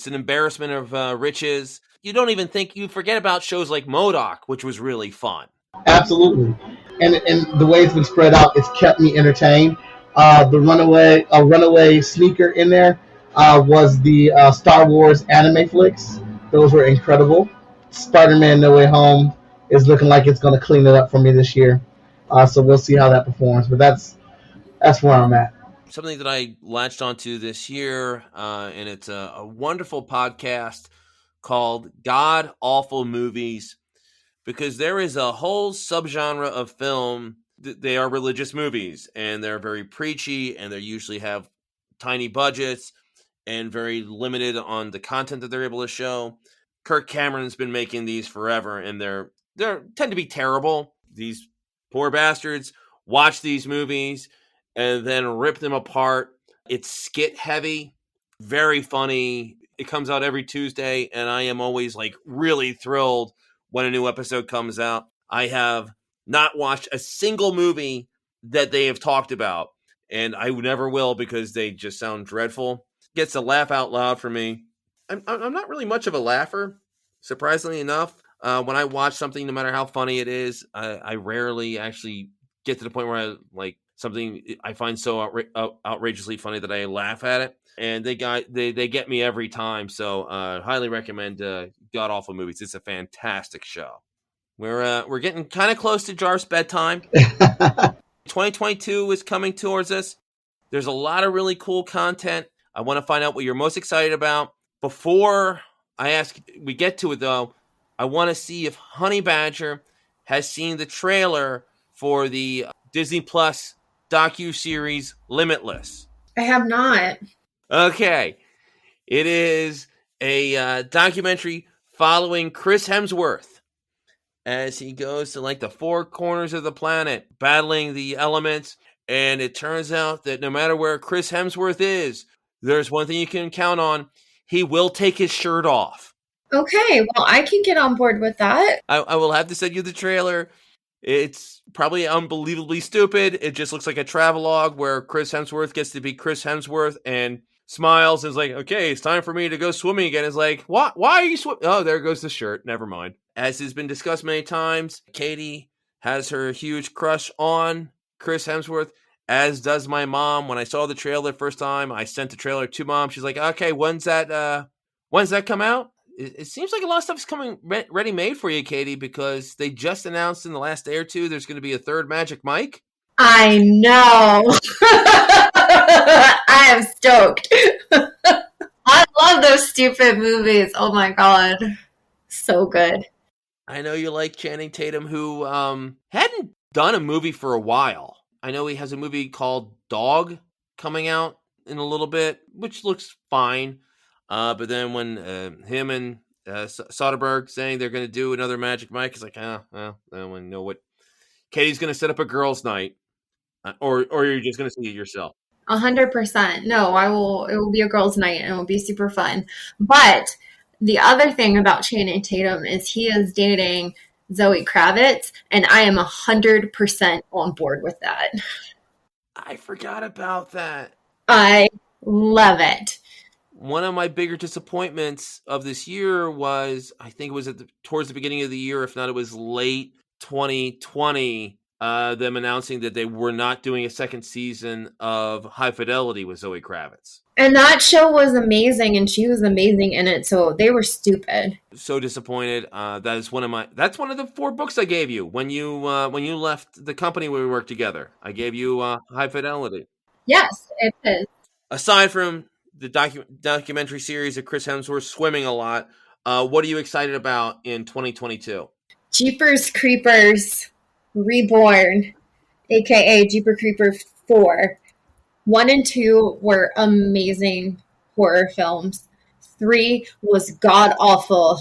an embarrassment of riches. You don't even think you forget about shows like MODOK, which was really fun. Absolutely, and the way it's been spread out, it's kept me entertained. The runaway sneaker in there was the Star Wars anime flicks. Those were incredible. Spider-Man: No Way Home is looking like it's going to clean it up for me this year. So we'll see how that performs, but that's where I'm at. Something that I latched onto this year, and it's a wonderful podcast called God Awful Movies, because there is a whole subgenre of film. They are religious movies, and they're very preachy, and they usually have tiny budgets and very limited on the content that they're able to show. Kirk Cameron's been making these forever, and they tend to be terrible. These poor bastards watch these movies and then rip them apart. It's skit heavy, very funny. It comes out every Tuesday, and I am always like really thrilled when a new episode comes out. I have not watched a single movie that they have talked about, and I never will because they just sound dreadful. Gets a laugh out loud for me. I'm not really much of a laugher, surprisingly enough. When I watch something, no matter how funny it is, I rarely actually get to the point where I like something I find so outrageously funny that I laugh at it. And they get me every time. So highly recommend God Awful Movies. It's a fantastic show. We're getting kind of close to Jarf's bedtime. 2022 is coming towards us. There's a lot of really cool content. I want to find out what you're most excited about. Before we get to it, though, I want to see if Honey Badger has seen the trailer for the Disney Plus docu-series Limitless. I have not. Okay. It is a documentary following Chris Hemsworth as he goes to like the four corners of the planet battling the elements. And it turns out that no matter where Chris Hemsworth is, there's one thing you can count on. He will take his shirt off. Okay, well, I can get on board with that. I will have to send you the trailer. It's probably unbelievably stupid. It just looks like a travelogue where Chris Hemsworth gets to be Chris Hemsworth and smiles and is like, okay, it's time for me to go swimming again. It's like, why are you swimming? Oh, there goes the shirt. Never mind. As has been discussed many times, Katie has her huge crush on Chris Hemsworth, as does my mom. When I saw the trailer the first time, I sent the trailer to Mom. She's like, okay, when's that come out? It seems like a lot of stuff is coming ready-made for you, Katie, because they just announced in the last day or two there's going to be a third Magic Mike. I know. I am stoked. I love those stupid movies. Oh my God. So good. I know you like Channing Tatum, who hadn't done a movie for a while. I know he has a movie called Dog coming out in a little bit, which looks fine. But then when him and Soderbergh saying they're going to do another Magic Mike, it's like, well, I don't know what. Katie's going to set up a girls' night, or you're just going to see it yourself. 100%. No, I will. It will be a girls' night and it will be super fun. But the other thing about Channing Tatum is he is dating Zoe Kravitz, and I am 100% on board with that. I forgot about that. I love it. One of my bigger disappointments of this year was, I think it was towards the beginning of the year, if not it was late 2020, them announcing that they were not doing a second season of High Fidelity with Zoe Kravitz. And that show was amazing, and she was amazing in it, so they were stupid. So disappointed. That's one of the 4 books I gave you when you left the company where we worked together. I gave you High Fidelity. Yes, it is. Aside from the documentary series of Chris Hemsworth swimming a lot, what are you excited about in 2022? Jeepers Creepers Reborn, aka Jeepers Creepers 4. 1 and 2 were amazing horror films. 3 was god awful.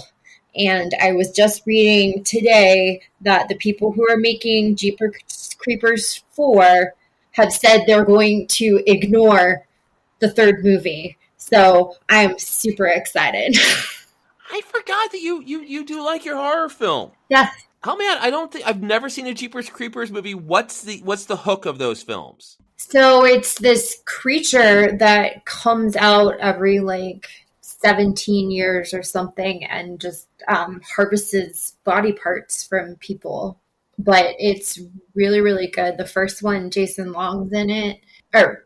And I was just reading today that the people who are making Jeepers Creepers 4 have said they're going to ignore the 3rd movie. So I'm super excited. I forgot that you do like your horror film. Yes. Help me out. I've never seen a Jeepers Creepers movie. What's the hook of those films? So it's this creature that comes out every 17 years or something and just harvests body parts from people. But it's really, really good. The first one, Jason Long's in it, or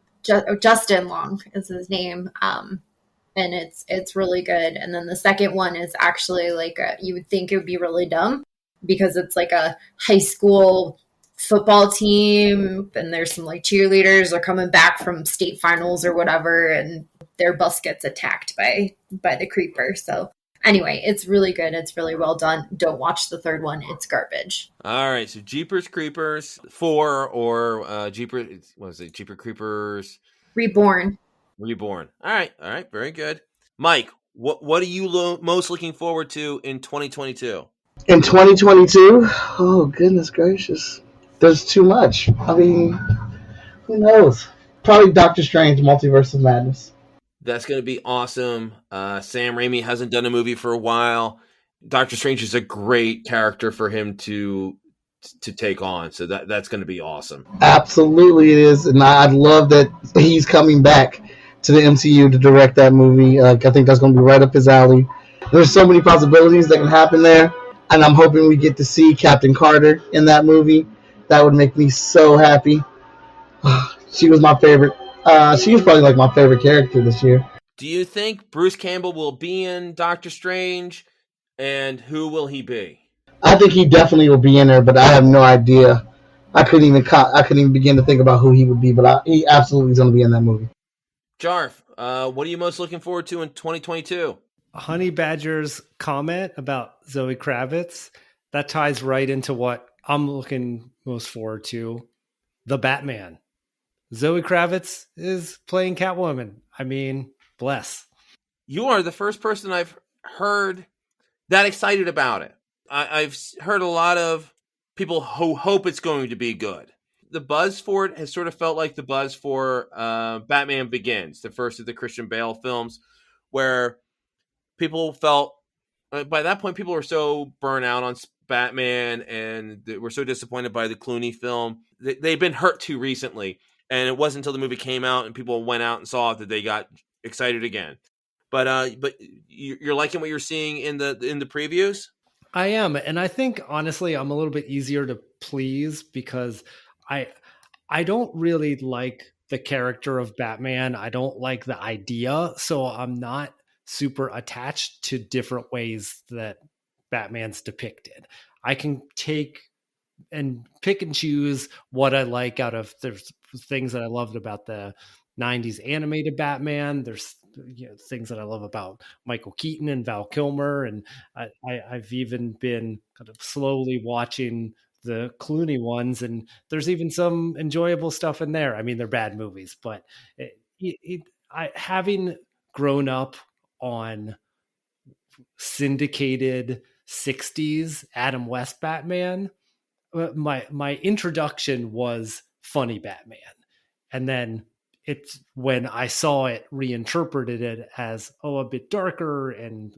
Justin Long is his name. And it's really good. And then the second one is actually you would think it would be really dumb because it's like a high school football team and there's some cheerleaders are coming back from state finals or whatever, and their bus gets attacked by the creeper. So anyway, it's really good. It's really well done. Don't watch the 3rd one. It's garbage. All right. So Jeepers Creepers 4 or Jeepers Creepers Reborn. All right. Very good. Mike, what are you most looking forward to in 2022? In 2022? Oh, goodness gracious. There's too much. I mean, who knows? Probably Doctor Strange, Multiverse of Madness. That's going to be awesome. Sam Raimi hasn't done a movie for a while. Doctor Strange is a great character for him to to take on. So that's going to be awesome. Absolutely, it is, and I love that he's coming back to the MCU to direct that movie. I think that's going to be right up his alley. There's so many possibilities that can happen there, and I'm hoping we get to see Captain Carter in that movie. That would make me so happy. She was my favorite. She was probably like my favorite character this year. Do you think Bruce Campbell will be in Doctor Strange, and who will he be? I think he definitely will be in there, but I have no idea. I couldn't even begin to think about who he would be, but he absolutely is going to be in that movie. Jarf, what are you most looking forward to in 2022? Honey Badger's comment about Zoe Kravitz, that ties right into what I'm looking most forward to. The Batman. Zoe Kravitz is playing Catwoman. I mean, bless. You are the first person I've heard that excited about it. I've heard a lot of people who hope it's going to be good. The buzz for it has sort of felt like the buzz for Batman Begins, the first of the Christian Bale films, where people felt, by that point, people were so burnt out on Batman and they were so disappointed by the Clooney film. They've been hurt too recently. And it wasn't until the movie came out and people went out and saw it that they got excited again. But you're liking what you're seeing in the previews? I am, and I think honestly, I'm a little bit easier to please because I don't really like the character of Batman. I don't like the idea, so I'm not super attached to different ways that Batman's depicted. I can take and pick and choose what I like out of there's things that I loved about the 90s animated Batman. There's things that I love about Michael Keaton and Val Kilmer. And I've even been kind of slowly watching the Clooney ones. And there's even some enjoyable stuff in there. I mean, they're bad movies, but having grown up on syndicated 60s Adam West Batman, my introduction was funny Batman. And then it's when I saw it reinterpreted it as, a bit darker and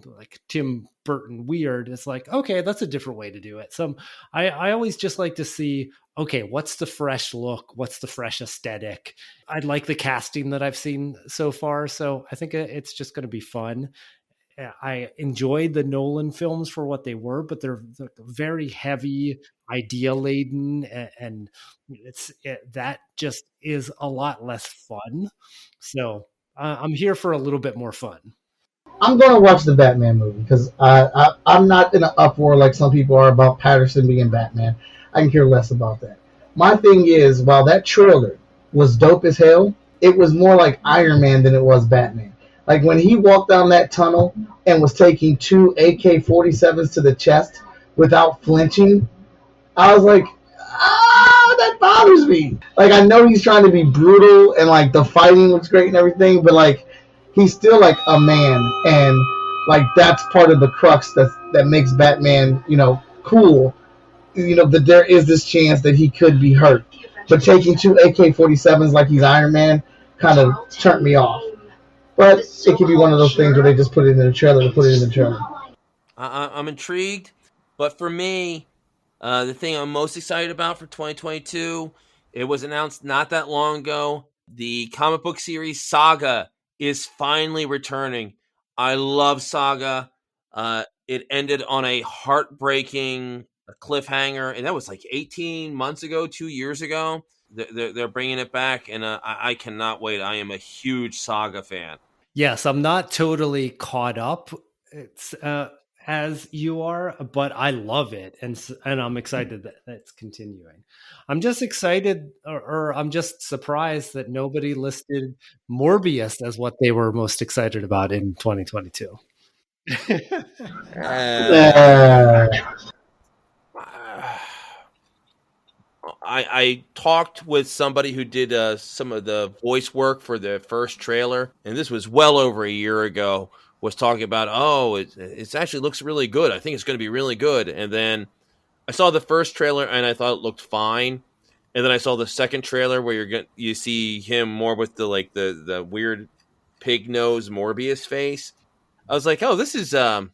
like Tim Burton weird. It's like, okay, that's a different way to do it. So I always just like to see, okay, what's the fresh look? What's the fresh aesthetic? I like the casting that I've seen so far. So I think it's just going to be fun. I enjoyed the Nolan films for what they were, but they're very heavy, idea laden, and that just is a lot less fun. So I'm here for a little bit more fun. I'm going to watch the Batman movie because I'm not in an uproar like some people are about Patterson being Batman. I can care less about that. My thing is, while that trailer was dope as hell, it was more like Iron Man than it was Batman. Like when he walked down that tunnel and was taking 2 AK-47s to the chest without flinching, I was like, that bothers me. Like I know he's trying to be brutal and like the fighting looks great and everything, but like he's still like a man, and like that's part of the crux that makes Batman, cool. That there is this chance that he could be hurt. But taking 2 AK-47s like he's Iron Man kind of turned me off. But it could be one of those things where they just put it in the trailer to put it in the trailer. I'm intrigued, but for me, the thing I'm most excited about for 2022, it was announced not that long ago. The comic book series Saga is finally returning. I love Saga. It ended on a heartbreaking cliffhanger, and that was like 18 months ago, 2 years ago. They're bringing it back, and I cannot wait. I am a huge Saga fan. Yes, I'm not totally caught up as you are, but I love it, and I'm excited that it's continuing. I'm just excited, or I'm just surprised that nobody listed Morbius as what they were most excited about in 2022. I talked with somebody who did some of the voice work for the first trailer, and this was well over a year ago, was talking about, it actually looks really good. I think it's going to be really good. And then I saw the first trailer, and I thought it looked fine. And then I saw the second trailer where you see him more with the weird pig nose Morbius face. I was like, this is going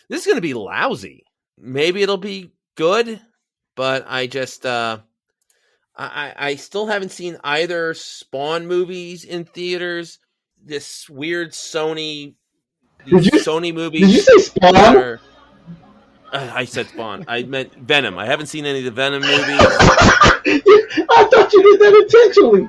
to be lousy. Maybe it'll be good. but I just I still haven't seen either Spawn movies in theaters. This weird Sony, Did these you Sony did you movies say that Spawn? are. I said Spawn. I meant Venom. I haven't seen any of the Venom movies. I thought you did that intentionally.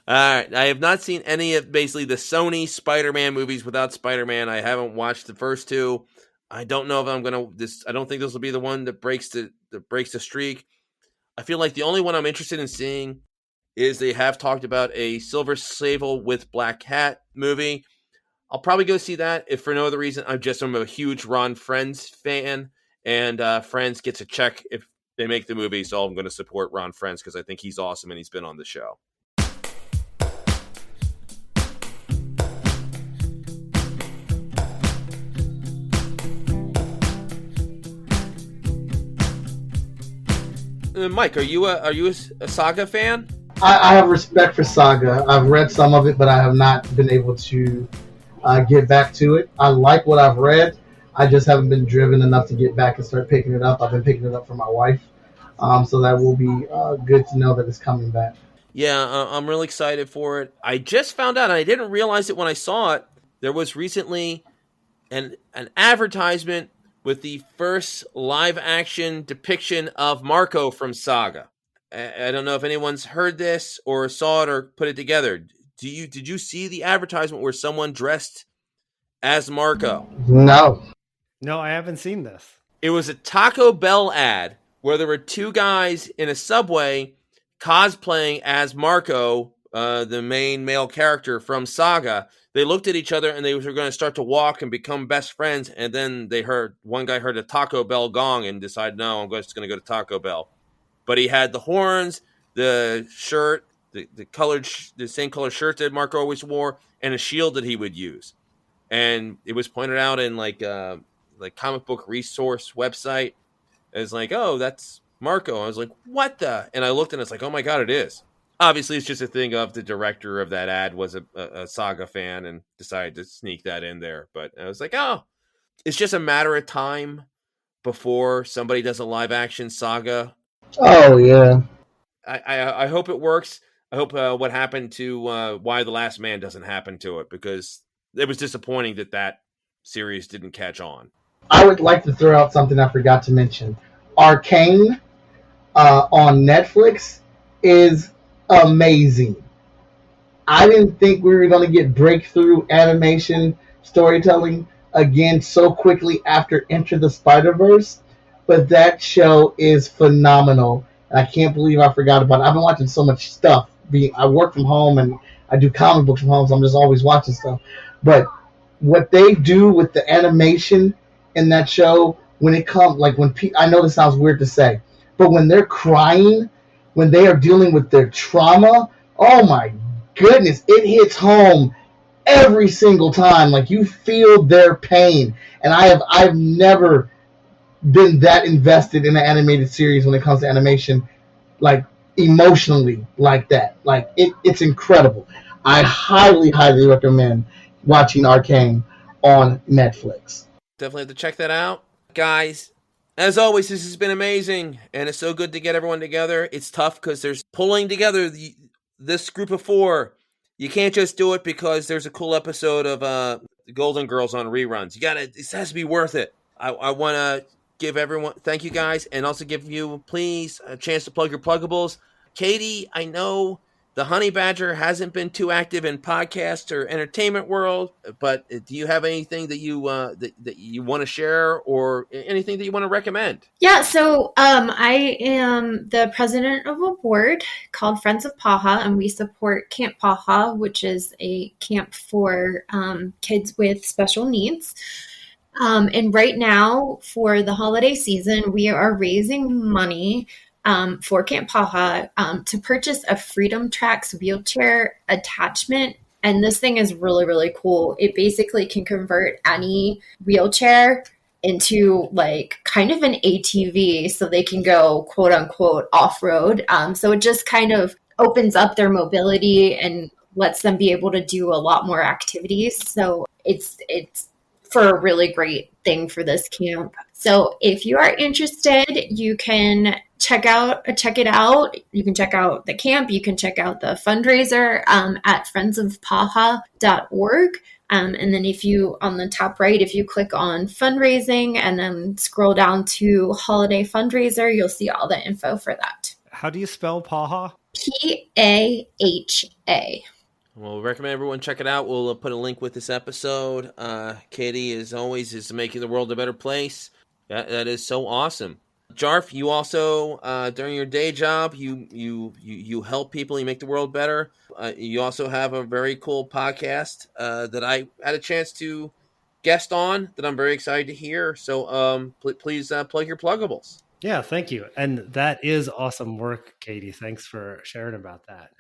All right, I have not seen any of basically the Sony Spider-Man movies without Spider-Man. I haven't watched the first two. I don't know if I'm gonna this. I don't think this will be the one that breaks the streak. I feel like the only one I'm interested in seeing is they have talked about a Silver Sable with Black Cat movie. I'll probably go see that if for no other reason. I'm a huge Ron Friends fan, and Friends gets a check if they make the movie, so I'm going to support Ron Friends because I think he's awesome and he's been on the show. Mike, are you a Saga fan? I have respect for Saga. I've read some of it, but I have not been able to get back to it. I like what I've read. I just haven't been driven enough to get back and start picking it up. I've been picking it up for my wife, so that will be good to know that it's coming back. Yeah, I'm really excited for it. I just found out, and I didn't realize it when I saw it. There was recently an advertisement with the first live action depiction of Marco from Saga. I don't know if anyone's heard this or saw it or put it together. Did you see the advertisement where someone dressed as Marco? No. No, I haven't seen this. It was a Taco Bell ad where there were two guys in a subway cosplaying as Marco, the main male character from Saga. They looked at each other and they were going to start to walk and become best friends. And then one guy heard a Taco Bell gong and decided, no, I'm just going to go to Taco Bell. But he had the horns, the shirt, the same color shirt that Marco always wore, and a shield that he would use. And it was pointed out in like comic book resource website. It's like, oh, that's Marco. I was like, what the? And I looked and it's like, oh my God, it is. Obviously, it's just a thing of the director of that ad was a Saga fan and decided to sneak that in there. But I was like, oh, it's just a matter of time before somebody does a live action Saga. Oh, yeah. I hope it works. I hope what happened to Why the Last Man doesn't happen to it, because it was disappointing that series didn't catch on. I would like to throw out something I forgot to mention. Arcane on Netflix is amazing. I didn't think we were going to get breakthrough animation storytelling again so quickly after Enter the Spider-Verse, but that show is phenomenal. And I can't believe I forgot about it. I've been watching so much stuff. I work from home and I do comic books from home, so I'm just always watching stuff. But what they do with the animation in that show, when it comes, like I know this sounds weird to say, but when they're crying, when they are dealing with their trauma, oh my goodness, it hits home every single time. Like, you feel their pain. And I've never been that invested in an animated series when it comes to animation, like emotionally like that. Like, it's incredible. I highly, highly recommend watching Arcane on Netflix. Definitely have to check that out. Guys, as always, this has been amazing, and it's so good to get everyone together. It's tough because there's pulling together this group of four. You can't just do it because there's a cool episode of the Golden Girls on reruns. It has to be worth it. I want to give everyone, thank you guys, and also give you, please, a chance to plug your pluggables. Katie, I know the Honey Badger hasn't been too active in podcast or entertainment world, but do you have anything that you that you want to share or anything that you want to recommend? Yeah, so I am the president of a board called Friends of Paha, and we support Camp Paha, which is a camp for kids with special needs. And right now, for the holiday season, we are raising money for Camp Paha to purchase a Freedom Tracks wheelchair attachment. And this thing is really, really cool. It basically can convert any wheelchair into like kind of an ATV so they can go quote unquote off-road. So it just kind of opens up their mobility and lets them be able to do a lot more activities. So it's for a really great thing for this camp. So if you are interested, you can check it out. You can check out the camp. You can check out the fundraiser at friendsofpaha.org. And then if you, on the top right, if you click on fundraising and then scroll down to holiday fundraiser, you'll see all the info for that. How do you spell Paha? Paha. Well, we recommend everyone check it out. We'll put a link with this episode. Katie, as always, is making the world a better place. That is so awesome. Jarf, you also, during your day job, you help people, you make the world better. You also have a very cool podcast that I had a chance to guest on that I'm very excited to hear. So please plug your pluggables. Yeah, thank you. And that is awesome work, Katie. Thanks for sharing about that.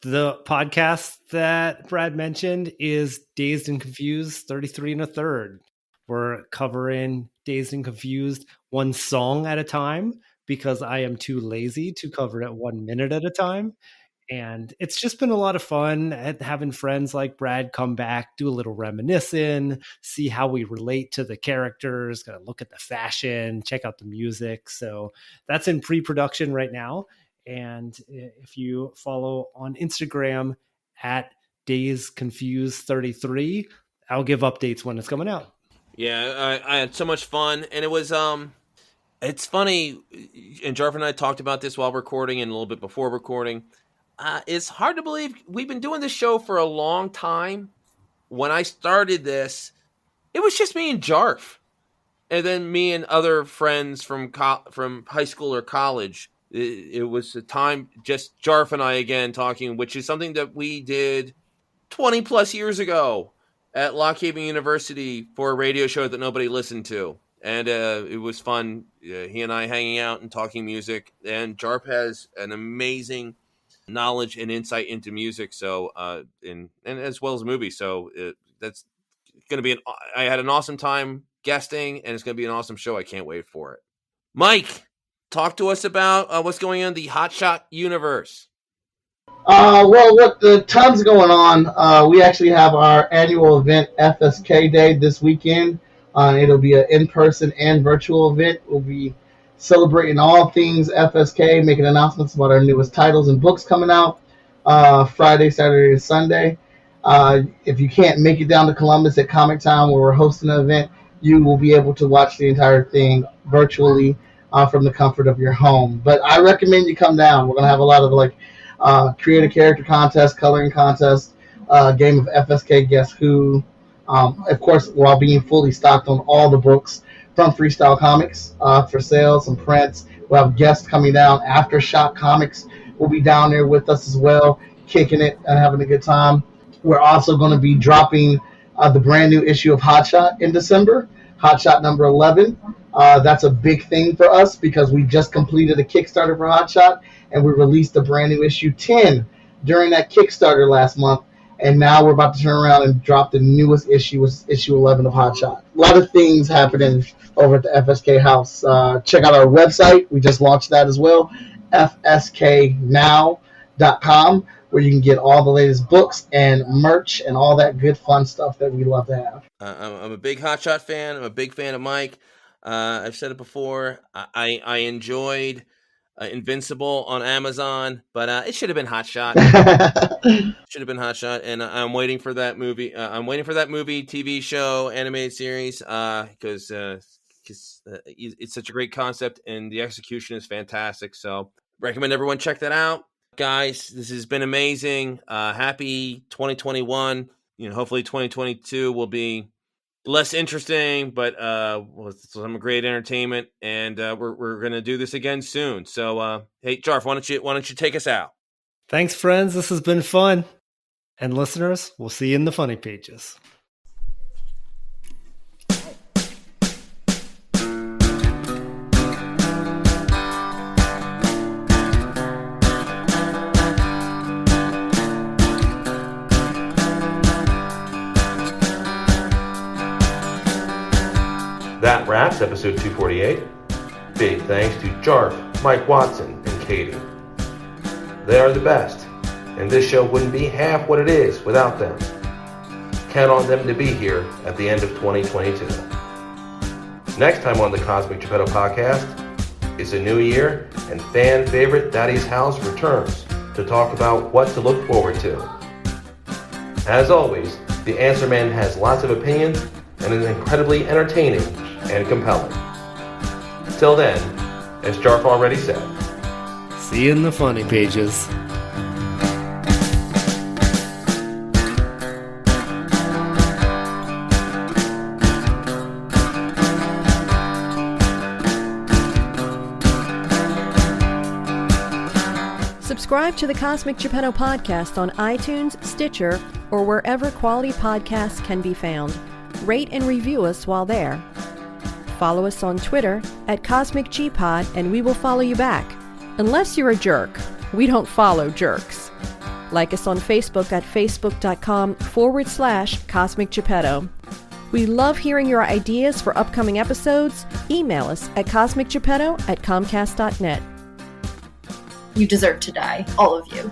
The podcast that Brad mentioned is Dazed and Confused 33 and a third. We're covering Dazed and Confused one song at a time because I am too lazy to cover it 1 minute at a time. And it's just been a lot of fun having friends like Brad come back, do a little reminiscing, see how we relate to the characters, kind of look at the fashion, check out the music. So that's in pre-production right now. And if you follow on Instagram at DazedConfused33, I'll give updates when it's coming out. Yeah, I had so much fun, and it was it's funny, and Jarf and I talked about this while recording and a little bit before recording. It's hard to believe we've been doing this show for a long time. When I started this, it was just me and Jarf, and then me and other friends from high school or college. It was a time just Jarf and I again talking, which is something that we did 20 plus years ago at Lock Haven University for a radio show that nobody listened to. And it was fun. He and I hanging out and talking music. And Jarf has an amazing knowledge and insight into music. So, and as well as movies. So that's going to be I had an awesome time guesting, and it's going to be an awesome show. I can't wait for it. Mike, talk to us about what's going on in the Hotshot universe. Well, tons going on. We actually have our annual event, FSK Day, this weekend. It'll be an in-person and virtual event. We'll be celebrating all things FSK, making announcements about our newest titles and books coming out Friday, Saturday, and Sunday. If you can't make it down to Columbus at Comic Town, where we're hosting an event, you will be able to watch the entire thing virtually from the comfort of your home. But I recommend you come down. We're going to have a lot of create a character contest, coloring contest, game of FSK Guess Who. Of course, while being fully stocked on all the books from Freestyle Comics for sale, some prints. We'll have guests coming down. Aftershock Comics will be down there with us as well, kicking it and having a good time. We're also going to be dropping the brand new issue of Hotshot in December, Hotshot number 11. That's a big thing for us because we just completed a Kickstarter for Hotshot, and we released a brand new issue 10 during that Kickstarter last month. And now we're about to turn around and drop the newest issue, which is issue 11 of Hotshot. A lot of things happening over at the FSK house. Check out our website. We just launched that as well, fsknow.com, where you can get all the latest books and merch and all that good fun stuff that we love to have. I'm a big Hotshot fan. I'm a big fan of Mike. I've said it before. I enjoyed Invincible on Amazon, but it should have been Hotshot. Should have been Hotshot, and I'm waiting for that movie. I'm waiting for that movie, TV show, animated series, because it's such a great concept, and the execution is fantastic. So, recommend everyone check that out, guys. This has been amazing. Happy 2021. Hopefully 2022 will be less interesting, but some great entertainment, and we're gonna do this again soon. So, hey, Jarf, why don't you take us out? Thanks, friends. This has been fun, and listeners, we'll see you in the funny pages. That wraps episode 248. Big thanks to Jarf, Mike Watson, and Katie. They are the best, and this show wouldn't be half what it is without them. Count on them to be here at the end of 2022. Next time on the Cosmic Geppetto Podcast, it's a new year, and fan favorite Daddy's House returns to talk about what to look forward to. As always, the Answer Man has lots of opinions and is incredibly entertaining and compelling. Till then, as Jarf already said, see you in the funny pages. Subscribe to the Cosmic Geppetto Podcast on iTunes, Stitcher, or wherever quality podcasts can be found. Rate and review us while there. Follow us on Twitter at CosmicGPod, and we will follow you back. Unless you're a jerk. We don't follow jerks. Like us on Facebook at facebook.com/Cosmic Geppetto. We love hearing your ideas for upcoming episodes. Email us at cosmicgeppetto@comcast.net. You deserve to die, all of you.